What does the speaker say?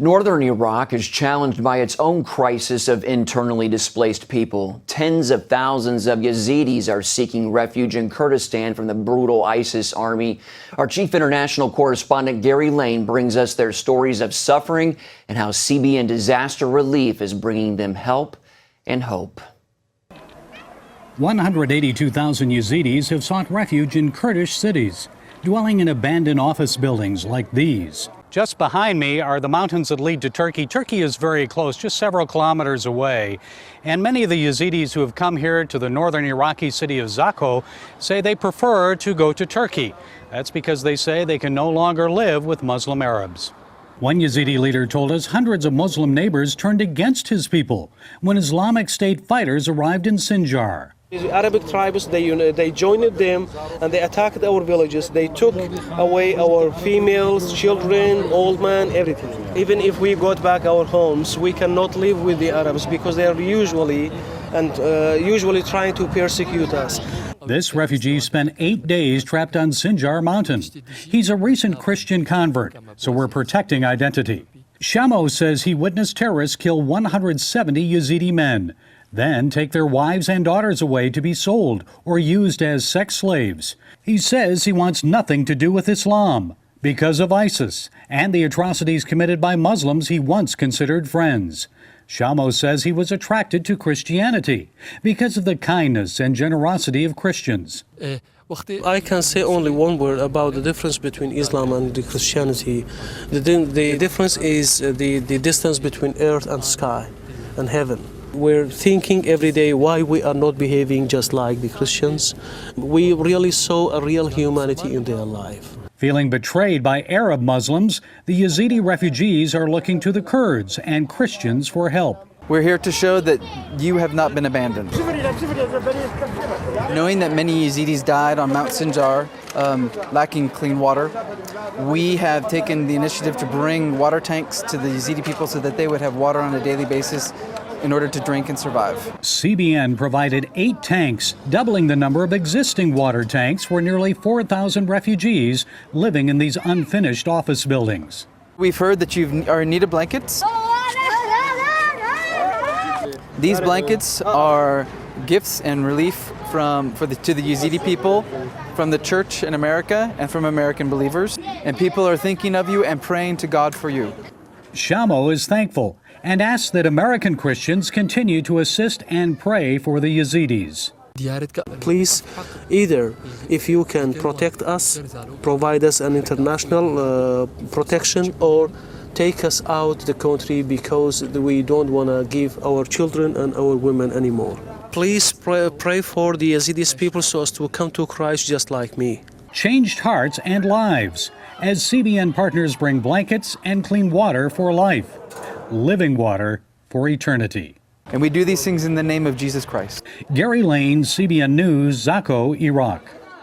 Northern Iraq is challenged by its own crisis of internally displaced people. Tens of thousands of Yazidis are seeking refuge in Kurdistan from the brutal ISIS army. Our chief international correspondent Gary Lane brings us their stories of suffering and how CBN Disaster Relief is bringing them help and hope. 182,000 Yazidis have sought refuge in Kurdish cities, dwelling in abandoned office buildings like these. Just behind me are the mountains that lead to Turkey. Turkey is very close, just several kilometers away. And many of the Yazidis who have come here to the northern Iraqi city of Zakho say they prefer to go to Turkey. That's because they say they can no longer live with Muslim Arabs. One Yazidi leader told us hundreds of Muslim neighbors turned against his people when Islamic State fighters arrived in Sinjar. The Arabic tribes, they joined them and they attacked our villages. They took away our females, children, old men, everything. Even if we got back our homes, we cannot live with the Arabs because they are usually trying to persecute us. This refugee spent 8 days trapped on Sinjar Mountain. He's a recent Christian convert, so we're protecting identity. Shamo says he witnessed terrorists kill 170 Yazidi men, then take their wives and daughters away to be sold or used as sex slaves. He says he wants nothing to do with Islam because of ISIS and the atrocities committed by Muslims he once considered friends. Shamo says he was attracted to Christianity because of the kindness and generosity of Christians. I can say only one word about the difference between Islam and the Christianity. The difference is the distance between earth and sky and heaven. We're thinking every day why we are not behaving just like the Christians. We really saw a real humanity in their life. Feeling betrayed by Arab Muslims, the Yazidi refugees are looking to the Kurds and Christians for help. We're here to show that you have not been abandoned. Knowing that many Yazidis died on Mount Sinjar, lacking clean water, we have taken the initiative to bring water tanks to the Yazidi people so that they would have water on a daily basis in order to drink and survive. CBN provided 8 tanks, doubling the number of existing water tanks for nearly 4,000 refugees living in these unfinished office buildings. We've heard that you are in need of blankets. These blankets are gifts and relief to the Yazidi people, from the church in America and from American believers. And people are thinking of you and praying to God for you. Shamo is thankful and asks that American Christians continue to assist and pray for the Yazidis. Please, either if you can protect us, provide us an international protection, or take us out the country because we don't want to give our children and our women anymore. Please pray for the Yazidis people so as to come to Christ just like me. Changed hearts and lives as CBN partners bring blankets and clean water for life. Living water for eternity. And we do these things in the name of Jesus Christ. Gary Lane, CBN News, Zakho, Iraq.